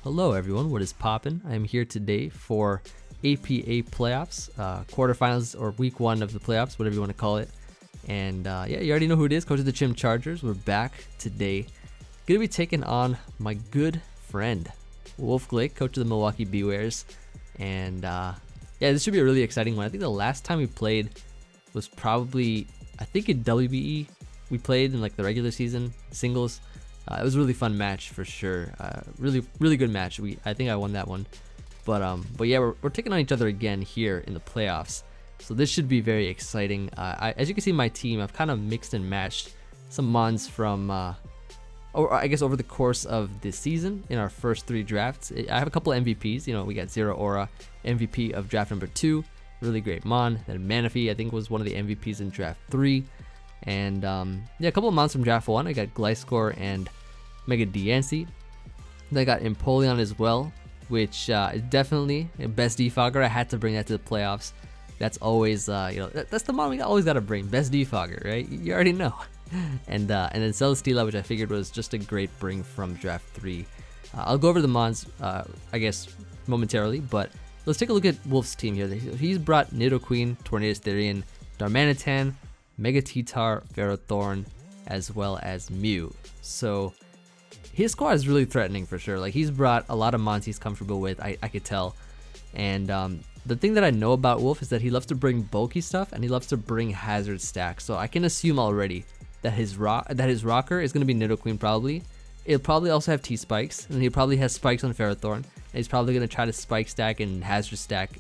Hello everyone, what is poppin'? I am here today for APA playoffs, quarterfinals or week 1 of the playoffs, whatever you want to call it. And yeah, you already know who it is, Coach of the Chim Chargers. We're back today. Gonna be taking on my good friend, Wolfe Glick, coach of the Milwaukee Bewears. And yeah, this should be a really exciting one. I think the last time we played was probably, I think in WBE, we played in like the regular season singles. It was a really fun match for sure. Really good match. I think I won that one. But yeah, we're taking on each other again here in the playoffs. So this should be very exciting. As you can see, my team, I've kind of mixed and matched some mons from, or I guess over the course of this season in our first 3 drafts. I have a couple of MVPs. You know, we got Zero Aura, MVP of draft number 2, really great mon. Then Manaphy, I think, was one of the MVPs in draft 3. And yeah, a couple of mons from draft 1. I got Gliscor and Mega Diancie. Then I got Empoleon as well, which is definitely a best defogger. I had to bring that to the playoffs. That's always, that's the mon we always got to bring, best defogger, right? You already know. And then Celesteela, which I figured was just a great bring from draft 3. I'll go over the mons, I guess, momentarily, but let's take a look at Wolf's team here. He's brought Nidoqueen, Tornadus Therian, Darmanitan, Mega T-Tar, Ferrothorn, as well as Mew. So his squad is really threatening for sure. Like, he's brought a lot of mons he's comfortable with, I could tell. And the thing that I know about Wolf is that he loves to bring bulky stuff and he loves to bring hazard stacks. So I can assume already that his rocker is going to be Nidoqueen probably. It'll probably also have T-Spikes, and he probably has spikes on Ferrothorn. And he's probably going to try to spike stack and hazard stack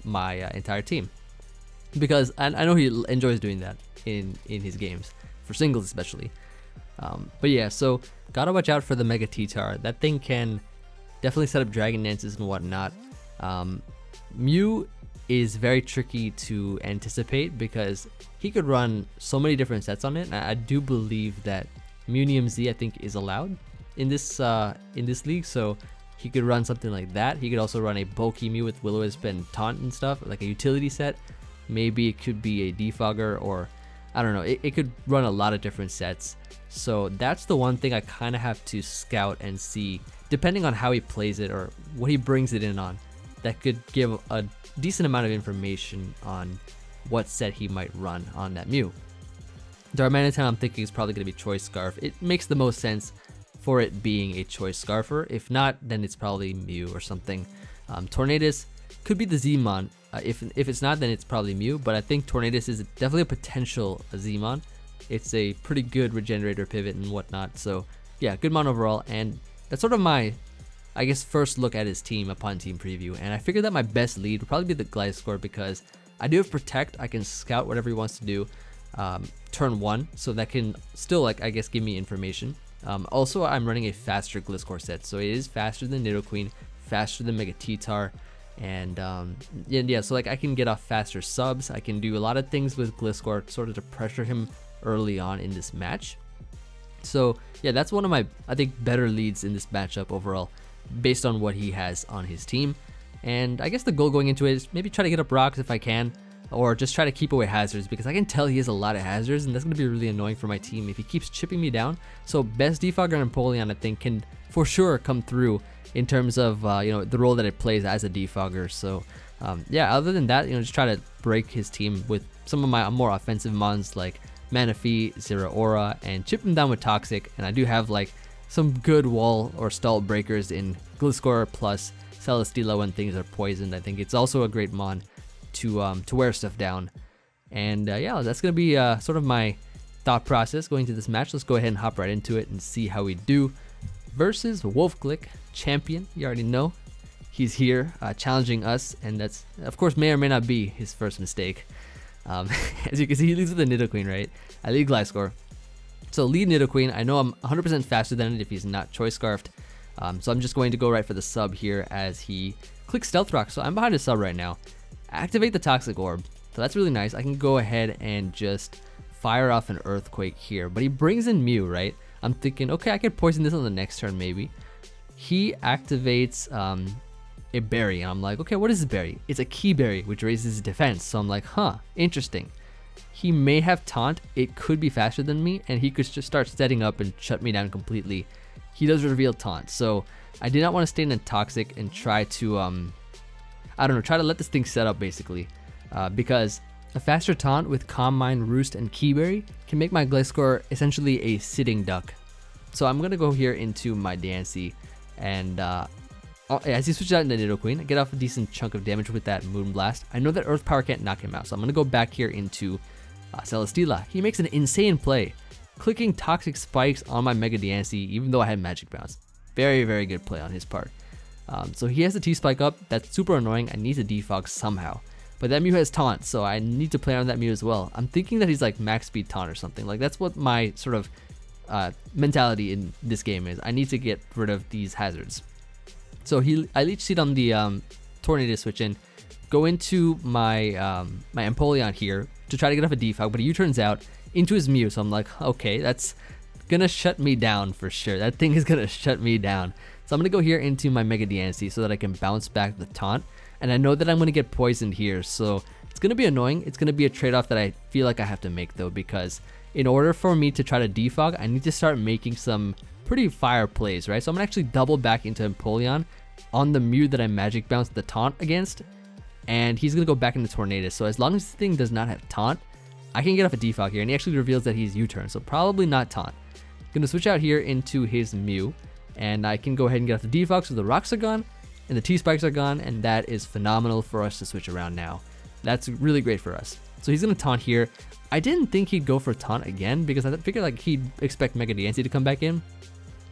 my entire team. Because I know he enjoys doing that in his games, for singles especially. But yeah, so gotta watch out for the Mega T-Tar. That thing can definitely set up Dragon Dances and whatnot. Mew is very tricky to anticipate because he could run so many different sets on it. And I do believe that Munium Z, I think, is allowed in this league, so he could run something like that. He could also run a bulky Mew with Will-O-Wisp and Taunt and stuff, like a utility set. Maybe it could be a defogger, or I don't know, it could run a lot of different sets. So that's the one thing I kind of have to scout and see, depending on how he plays it or what he brings it in on. That could give a decent amount of information on what set he might run on that Mew. Darmanitan, I'm thinking, is probably going to be Choice Scarf. It makes the most sense for it being a Choice Scarfer. If not, then it's probably Mew or something. Tornadus could be the Z-Mon. If it's not, then it's probably Mew, but I think Tornadus is definitely a potential Z-Mon. It's a pretty good regenerator pivot and whatnot. So yeah, good mon overall. And that's sort of my, I guess, first look at his team upon team preview. And I figured that my best lead would probably be the Gliscor because I do have Protect. I can scout whatever he wants to do turn 1, so that can still, like, I guess, give me information. Also, I'm running a faster Gliscor set, so it is faster than Nidoqueen, faster than Mega T-Tar. And yeah, so like I can get off faster subs. I can do a lot of things with Gliscor sort of to pressure him early on in this match. So yeah, that's one of my, I think, better leads in this matchup overall, based on what he has on his team. And I guess the goal going into it is maybe try to get up rocks if I can, or just try to keep away hazards, because I can tell he has a lot of hazards, and that's going to be really annoying for my team if he keeps chipping me down. So best defogger and Empoleon, I think, can for sure come through in terms of the role that it plays as a defogger. So yeah, other than that, just try to break his team with some of my more offensive mons like Manaphy, Zero Aura, and chip him down with Toxic. And I do have like some good wall or stall breakers in Gliscor plus Celesteela when things are poisoned. I think it's also a great mon to wear stuff down. And yeah, that's gonna be sort of my thought process going to this match. Let's go ahead and hop right into it and see how we do versus Wolfe Glick, champion. You already know he's here challenging us, and that's, of course, may or may not be his first mistake. As you can see, he leads with a Nidoqueen, right? I lead Gliscor. So lead Nidoqueen. I know I'm 100% faster than it if he's not Choice Scarfed. So I'm just going to go right for the sub here as he clicks Stealth Rock. So I'm behind his sub right now. Activate the Toxic Orb. So that's really nice. I can go ahead and just fire off an Earthquake here. But he brings in Mew, right? I'm thinking, okay, I could poison this on the next turn maybe. He activates a berry, and I'm like, okay, what is this berry? It's a key berry, which raises his defense. So I'm like, huh, interesting. He may have taunt. It could be faster than me, and he could just start setting up and shut me down completely he does reveal taunt. So I did not want to stay in a toxic and try to I don't know, try to let this thing set up basically, because a faster taunt with Calm Mind, Roost, and Keyberry can make my Gliscor essentially a sitting duck. So I'm gonna go here into my Dancy, and as he switches out into Nidoqueen, I get off a decent chunk of damage with that Moonblast. I know that Earth Power can't knock him out, so I'm gonna go back here into Celesteela. He makes an insane play, clicking Toxic Spikes on my Mega Dancy, even though I had Magic Bounce. Very, very good play on his part. So he has the T-Spike up. That's super annoying. I need to defog somehow. But that Mew has Taunt, so I need to play on that Mew as well. I'm thinking that he's like max speed Taunt or something. Like, that's what my sort of mentality in this game is. I need to get rid of these hazards. So I Leech Seed on the Tornado switch in, go into my my Empoleon here to try to get off a defog, but he U-turns out into his Mew. So I'm like, okay, that's gonna shut me down for sure. That thing is gonna shut me down. So I'm gonna go here into my Mega Diancie so that I can bounce back the taunt. And I know that I'm gonna get poisoned here, so it's gonna be annoying. It's gonna be a trade-off that I feel like I have to make though, because in order for me to try to defog, I need to start making some pretty fire plays, right? So I'm gonna actually double back into Empoleon on the Mew that I Magic Bounced the taunt against, and he's gonna go back into Tornadus. So as long as this thing does not have taunt, I can get off a defog here, and he actually reveals that he's U-turn, so probably not taunt. Gonna switch out here into his Mew, and I can go ahead and get off the defog, so the rocks are gone, and the T-Spikes are gone, and that is phenomenal for us to switch around now. That's really great for us. So he's gonna taunt here. I didn't think he'd go for taunt again, because I figured like he'd expect Mega Diancie to come back in,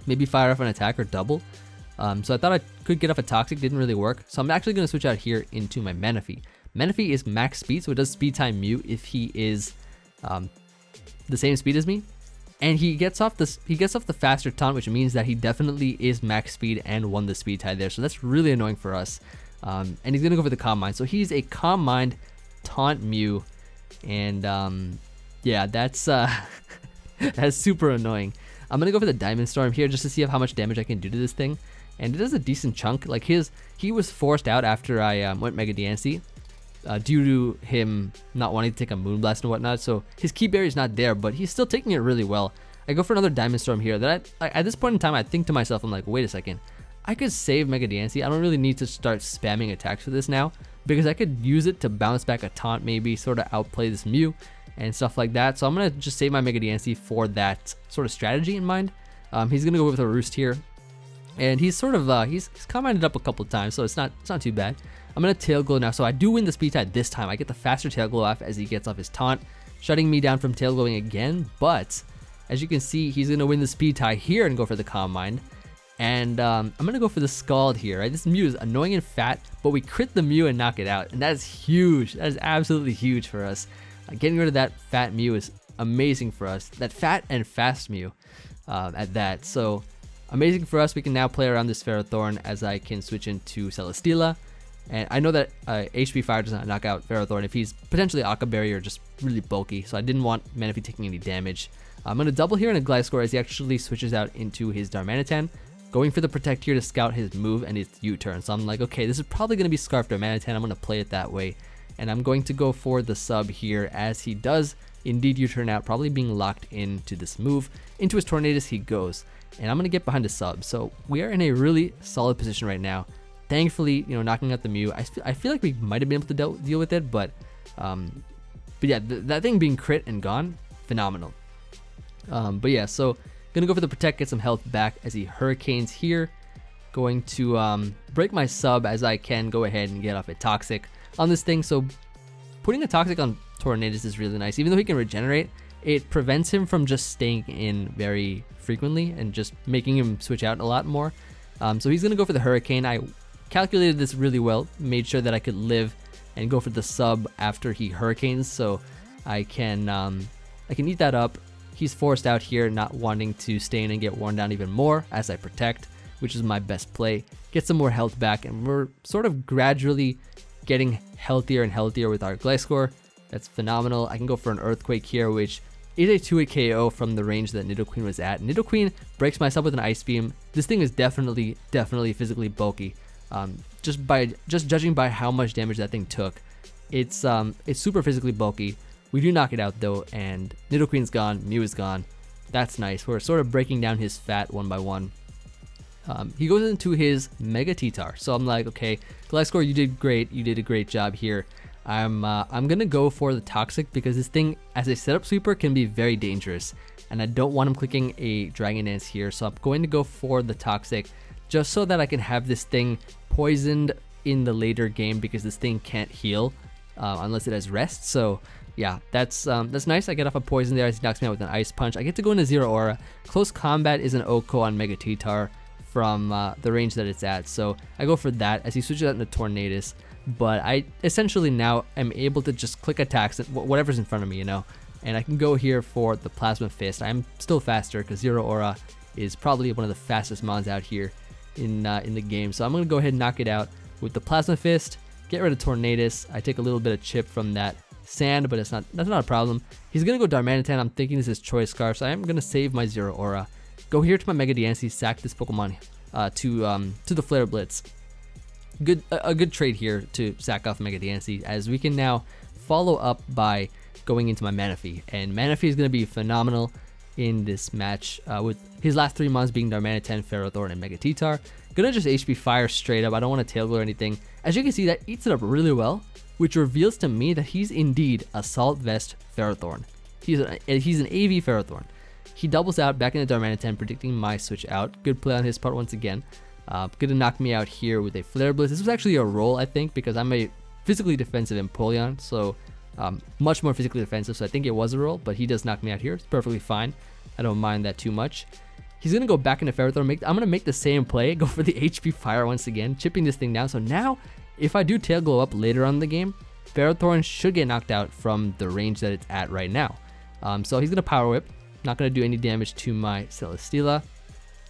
maybe fire off an attack or double. So I thought I could get off a Toxic, didn't really work. So I'm actually gonna switch out here into my Manaphy. Manaphy is max speed, so it does speed time Mew if he is the same speed as me. And he gets off the faster taunt, which means that he definitely is max speed and won the speed tie there. So that's really annoying for us. And he's gonna go for the Calm Mind. So he's a Calm Mind taunt Mew, and yeah, that's that's super annoying. I'm gonna go for the Diamond Storm here just to see how much damage I can do to this thing, and it does a decent chunk. Like he was forced out after I went Mega Diancie. Due to him not wanting to take a Moonblast and whatnot, so his Keyberry is not there, but he's still taking it really well. I go for another Diamond Storm here. That at this point in time, I think to myself, I'm like, wait a second, I could save Mega Diancie. I don't really need to start spamming attacks for this now, because I could use it to bounce back a taunt, maybe sort of outplay this Mew and stuff like that. So I'm gonna just save my Mega Diancie for that sort of strategy in mind. He's gonna go with a Roost here, and he's sort of he's commented up a couple times, so it's not too bad. I'm gonna Tail Glow now, so I do win the speed tie this time. I get the faster Tail Glow off as he gets off his taunt, shutting me down from Tail Glowing again. But as you can see, he's gonna win the speed tie here and go for the Calm Mind. And I'm gonna go for the Scald here, right? This Mew is annoying and fat, but we crit the Mew and knock it out, and that is huge. That is absolutely huge for us. Getting rid of that fat Mew is amazing for us. That fat and fast Mew at that. So amazing for us. We can now play around this Ferrothorn as I can switch into Celesteela. And I know that HP Fire does not knock out Ferrothorn if he's potentially Aqua Berry or just really bulky, so I didn't want Manaphy taking any damage. I'm going to double here in a Gliscor as he actually switches out into his Darmanitan, going for the Protect here to scout his move and his U-turn. So I'm like, okay, this is probably going to be Scarf Darmanitan. I'm going to play it that way. And I'm going to go for the sub here as he does indeed U-turn out, probably being locked into this move. Into his Tornadus he goes, and I'm going to get behind the sub. So we are in a really solid position right now. Thankfully, you know, knocking out the Mew, I feel like we might have been able to deal with it, but yeah, that thing being crit and gone, phenomenal. But yeah, so gonna go for the Protect, get some health back as he Hurricanes here. Going to break my sub as I can go ahead and get off a Toxic on this thing. So putting a Toxic on Tornadus is really nice. Even though he can regenerate, it prevents him from just staying in very frequently and just making him switch out a lot more. So he's gonna go for the Hurricane. I calculated this really well, made sure that I could live and go for the sub after he Hurricanes, so I can eat that up. He's forced out here, not wanting to stay in and get worn down even more as I Protect, which is my best play. Get some more health back, and we're sort of gradually getting healthier and healthier with our Gliscor. That's phenomenal. I can go for an Earthquake here, which is a 2-hit KO from the range that Nidoqueen was at. Nidoqueen breaks my sub with an Ice Beam. This thing is definitely physically bulky. Just judging by how much damage that thing took, it's super physically bulky. We do knock it out though, and Nidoqueen's gone, Mew is gone. That's nice. We're sort of breaking down his fat one by one. he goes into his Mega T-Tar. So I'm like, okay, Gliscor, you did great. You did a great job here. I'm gonna go for the Toxic because this thing, as a setup sweeper, can be very dangerous, and I don't want him clicking a Dragon Dance here. So I'm going to go for the Toxic, just so that I can have this thing poisoned in the later game, because this thing can't heal unless it has rest. So yeah, that's nice. I get off a poison there as he knocks me out with an Ice Punch. I get to go into Zero Aura. Close Combat is an OHKO on Mega T-Tar from the range that it's at, so I go for that as he switches out into Tornadus. But I essentially now am able to just click attacks at whatever's in front of me, you know, and I can go here for the Plasma Fist. I'm still faster because Zero Aura is probably one of the fastest mons out here in the game, so I'm gonna go ahead and knock it out with the Plasma Fist, get rid of Tornadus. I take a little bit of chip from that sand, but that's not a problem. He's gonna go Darmanitan. I'm thinking this is Choice Scarf, so I am gonna save my Zero Aura, go here to my Mega Diancie, sack this Pokemon to the Flare Blitz. A good trade here to sack off Mega Diancie, as we can now follow up by going into my Manaphy, and Manaphy is gonna be phenomenal in this match with his last 3 mons being Darmanitan, Ferrothorn, and Mega T-Tar. Gonna just HP Fire straight up. I don't want to Tail Glow or anything. As you can see, that eats it up really well, which reveals to me that he's indeed Assault Vest Ferrothorn. He's an Emvee Ferrothorn. He doubles out back into Darmanitan, predicting my switch out. Good play on his part once again. Gonna knock me out here with a Flare Blitz. This was actually a roll, I think, because I'm a physically defensive Empoleon, so much more physically defensive, so I think it was a roll, but he does knock me out here. It's perfectly fine. I don't mind that too much. He's gonna go back into Ferrothorn. I'm gonna make the same play, go for the HP Fire once again, chipping this thing down. So now, if I do Tail Glow up later on in the game, Ferrothorn should get knocked out from the range that it's at right now. So he's gonna Power Whip. Not gonna do any damage to my Celesteela.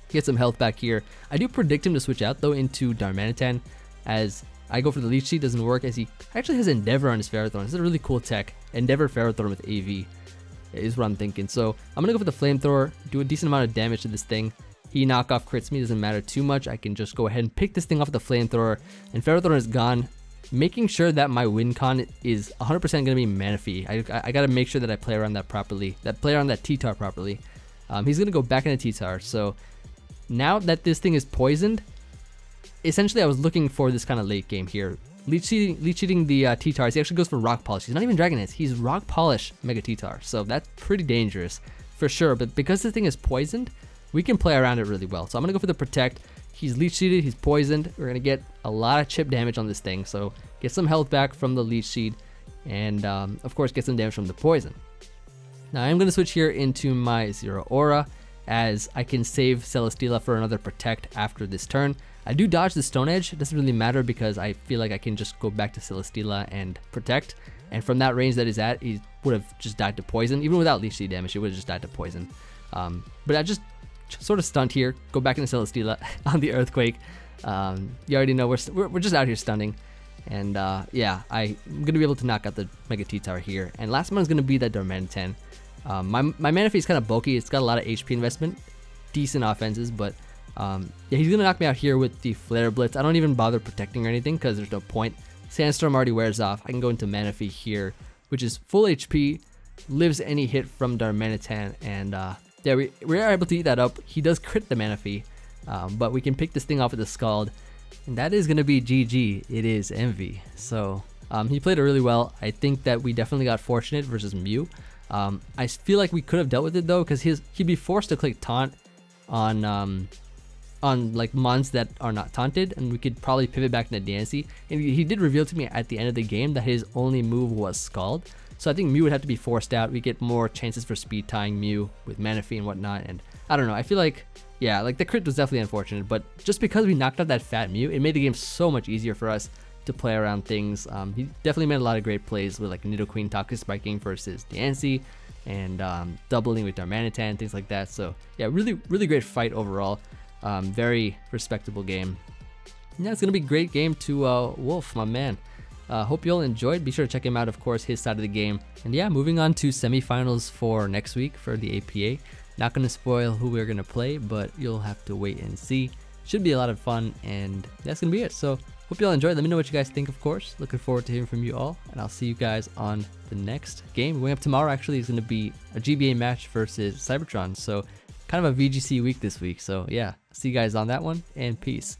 Get some health back here. I do predict him to switch out though into Darmanitan, as I go for the Leech Seed. Doesn't work, as he actually has Endeavor on his Ferrothorn. This is a really cool tech. Endeavor Ferrothorn with AV is what I'm thinking. So I'm gonna go for the Flamethrower, do a decent amount of damage to this thing. He knockoff crits me, doesn't matter too much. I can just go ahead and pick this thing off with the Flamethrower, and Ferrothorn is gone, making sure that my win con is 100% gonna be Manaphy. I gotta make sure that I play around that properly, play around that T-Tar properly. He's gonna go back into T-Tar. So now that this thing is poisoned, essentially I was looking for this kind of late game here. Leech Seeding the T-Tars. He actually goes for Rock Polish. He's not even Dragon Dance. He's Rock Polish Mega T-Tar. So that's pretty dangerous for sure. But because this thing is poisoned, we can play around it really well. So I'm going to go for the Protect. He's Leech Seeded. He's poisoned. We're going to get a lot of chip damage on this thing. So get some health back from the Leech Seed. And of course get some damage from the poison. Now I'm going to switch here into my Zero Aura, as I can save Celesteela for another Protect after this turn. I do dodge the Stone Edge. It doesn't really matter because I feel like I can just go back to Celesteela and Protect. And from that range that he's at, he would have just died to poison. Even without Leech Seed damage, he would have just died to poison. But I just sort of stunned here. Go back into Celesteela on the Earthquake. You already know we're just out here stunning. And yeah, I'm going to be able to knock out the Mega T-Tar here. And last one is going to be that Darmanitan. My Manaphy is kind of bulky. It's got a lot of HP investment. Decent offenses, but yeah, he's gonna knock me out here with the Flare Blitz. I don't even bother protecting or anything because there's no point. Sandstorm already wears off. I can go into Manaphy here, which is full HP, lives any hit from Darmanitan, and yeah, we are able to eat that up. He does crit the Manaphy, but we can pick this thing off with the Scald, and that is gonna be GG. It is Emvee. So he played it really well. I think that we definitely got fortunate versus Mew. I feel like we could have dealt with it though, because he'd be forced to click Taunt on like mons that are not taunted, and we could probably pivot back into Diancie. And he did reveal to me at the end of the game that his only move was Scald. So I think Mew would have to be forced out. We get more chances for speed tying Mew with Manaphy and whatnot. And I don't know. I feel like, yeah, like the crit was definitely unfortunate, but just because we knocked out that fat Mew, it made the game so much easier for us to play around things. He definitely made a lot of great plays with like Nidoqueen Toxic Spiking versus Diancie, and doubling with Darmanitan, things like that. So yeah, really great fight overall. Very respectable game. Yeah, it's gonna be a great game to Wolfe, my man. Hope you all enjoyed. Be sure to check him out, of course, his side of the game. And yeah, moving on to semifinals for next week for the APA. Not gonna spoil who we're gonna play, but you'll have to wait and see. Should be a lot of fun, and that's gonna be it. So hope you all enjoyed. Let me know what you guys think, of course. Looking forward to hearing from you all, and I'll see you guys on the next game. Going up tomorrow actually is gonna be a GBA match versus Cybertron. So kind of a VGC week this week. So yeah, See you guys on that one, and peace.